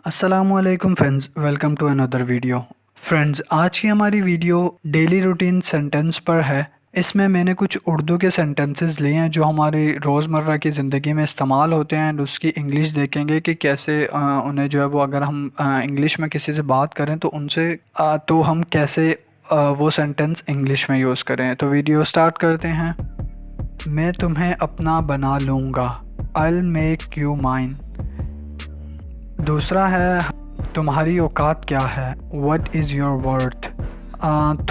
अस्सलामुअलैकुम friends, welcome to another video. Friends, आज की हमारी वीडियो डेली रूटीन सेंटेंस पर है। इसमें मैंने कुछ उर्दू के सेंटेंसेस लिए हैं जो हमारी रोज़मर्रा की ज़िंदगी में इस्तेमाल होते हैं एंड उसकी इंग्लिश देखेंगे कि कैसे उन्हें जो है वो अगर हम इंग्लिश में किसी से बात करें तो उनसे तो हम कैसे वो सेंटेंस इंग्लिश में यूज़ करें। तो वीडियो स्टार्ट करते हैं। मैं तुम्हें अपना बना लूँगा, I'll मेक यू माइन। दूसरा है तुम्हारी औकात क्या है, What is your worth।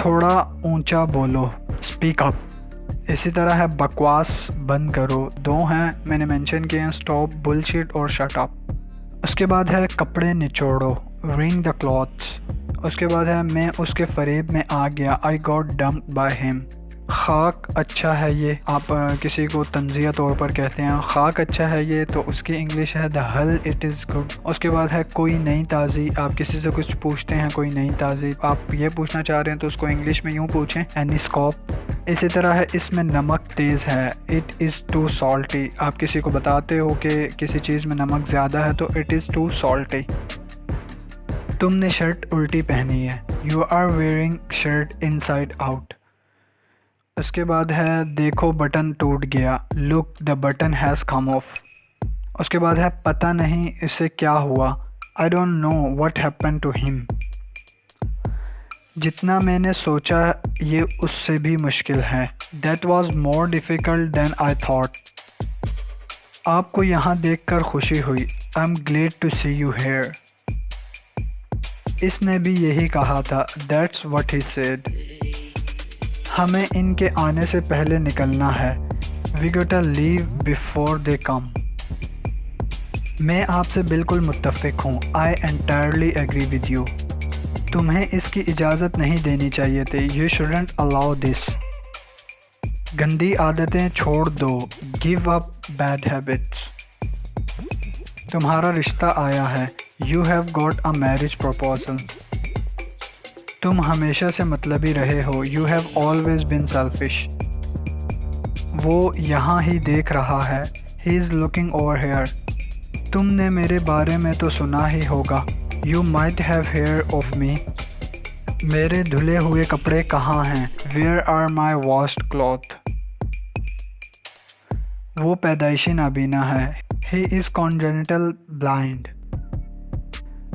थोड़ा ऊंचा बोलो, स्पीक अप। इसी तरह है बकवास बंद करो। दो हैं मैंने मेंशन किए हैं, स्टॉप बुलशिट और शट अप। उसके बाद है कपड़े निचोड़ो, रिंग द क्लॉथ्स। उसके बाद है मैं उसके फरेब में आ गया, I got dumped by him. खाक अच्छा है ये, आप किसी को तंज़िया तौर पर कहते हैं खाक अच्छा है ये, तो उसकी इंग्लिश है द हल इट इज़ गुड। उसके बाद है कोई नई ताज़ी, आप किसी से कुछ पूछते हैं कोई नई ताज़ी, आप ये पूछना चाह रहे हैं तो उसको इंग्लिश में यूँ पूछें एनी स्कॉप। इसी तरह है इसमें नमक तेज़ है, इट इज़ टू सॉल्टी। आप किसी को बताते हो कि किसी चीज़ में नमक ज़्यादा है तो इट इज़ टू सॉल्टी। तुमने शर्ट उल्टी पहनी है, you are wearing shirt inside out. उसके बाद है देखो बटन टूट गया, look the button has come off. उसके बाद है पता नहीं इसे क्या हुआ, I don't know what happen to him. जितना मैंने सोचा ये उससे भी मुश्किल है, that was more difficult than I thought. आपको यहाँ देखकर खुशी हुई, I am Glade to see you here. इसने भी यही कहा था, दैट्स व्हाट ही सेड। हमें इनके आने से पहले निकलना है, वी गोटा लीव बिफोर दे कम। मैं आपसे बिल्कुल मुत्तफ़िक हूँ, आई एंटायरली एग्री विद यू। तुम्हें इसकी इजाज़त नहीं देनी चाहिए थी, यू शुडंट अलाउ दिस। गंदी आदतें छोड़ दो, गिव अप बैड हैबिट्स। तुम्हारा रिश्ता आया है, you have got a marriage proposal. तुम हमेशा से मतलबी रहे हो, you have always been selfish. वो यहाँ ही देख रहा है, he is looking over here. तुमने मेरे बारे में तो सुना ही होगा, you might have hear of me. मेरे धुले हुए कपड़े कहाँ हैं, where are my washed cloth. वो पैदाइशी नाबीना है, ही इज़ कॉन्जेनिटल ब्लाइंड।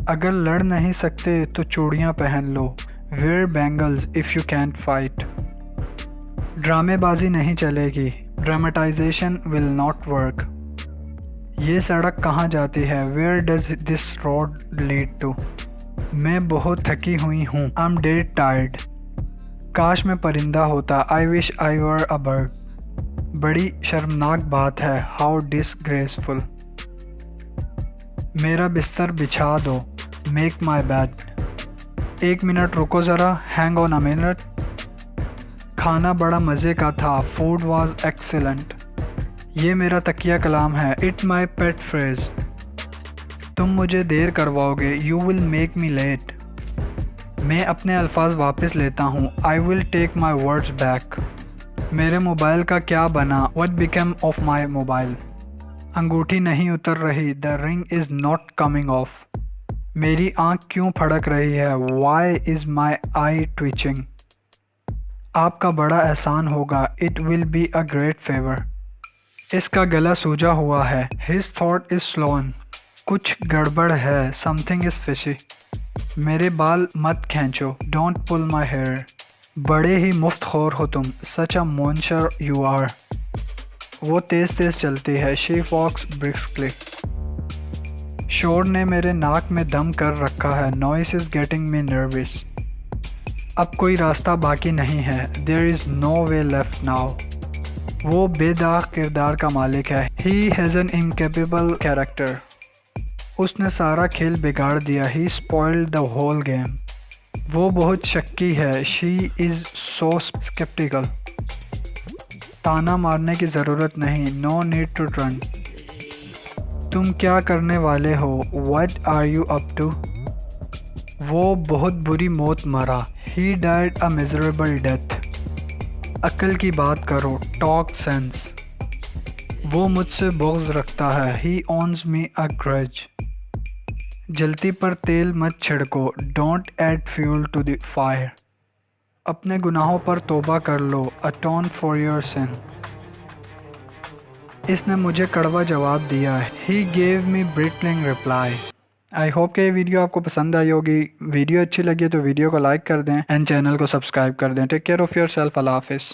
अगर लड़ नहीं सकते तो चूड़ियाँ पहन लो, wear bangles if you can't fight. ड्रामेबाजी नहीं चलेगी, ड्रामेटाइजेशन विल नॉट वर्क। ये सड़क कहाँ जाती है, where does this road lead to. मैं बहुत थकी हुई हूँ, आई एम डेड टायर्ड। काश मैं परिंदा होता, I wish I were a bird. बड़ी शर्मनाक बात है, हाउ डिसग्रेसफुल। मेरा बिस्तर बिछा दो, मेक माई बेड। एक मिनट रुको ज़रा, हैंग ऑन अ मिनट। खाना बड़ा मज़े का था, फूड वाज एक्सेलेंट। ये मेरा तकिया कलाम है, इट माई पेट फ्रेज। तुम मुझे देर करवाओगे, you will make me late. मैं अपने अल्फाज वापस लेता हूँ, I will take my words back. मेरे मोबाइल का क्या बना, what became of my mobile. अंगूठी नहीं उतर रही, the ring is not coming off. मेरी आँख क्यों फड़क रही है, why is my eye twitching. आपका बड़ा एहसान होगा, it will be a great favour. इसका गला सूजा हुआ है, हिज थॉट इज़ स्लोन। कुछ गड़बड़ है, समथिंग इज़ फिशी। मेरे बाल मत खींचो, डोंट पुल माई हेयर। बड़े ही मुफ्त खोर हो तुम, सच अ मॉन्स्टर यू आर। वो तेज़ तेज़ चलती है, शी वॉक्स ब्रिस्कली। शोर ने मेरे नाक में दम कर रखा है, noise is getting me nervous. अब कोई रास्ता बाकी नहीं है, there is no way left now. वो बेदाग किरदार का मालिक है, he has an incapable character. उसने सारा खेल बिगाड़ दिया, he spoiled the whole game. वो बहुत शक्की है, शी इज़ सो स्केप्टिकल। ताना मारने की ज़रूरत नहीं, नो नीड टू रन। तुम क्या करने वाले हो, what are you up to. वो बहुत बुरी मौत मरा, he died a miserable death. अक्ल की बात करो, टॉक सेंस। वो मुझसे बुग़्ज़ रखता है, ही ओन्स मी अ ग्रज। जलती पर तेल मत छिड़को, don't add fuel to the fire. अपने गुनाहों पर तौबा कर लो, अटोन फॉर योर सिन। इसने मुझे कड़वा जवाब दिया, he gave me bristling reply. I hope कि ये वीडियो आपको पसंद आई होगी। वीडियो अच्छी लगी तो वीडियो को लाइक कर दें एंड चैनल को सब्सक्राइब कर दें। Take care of yourself. अल्लाह हाफिज़।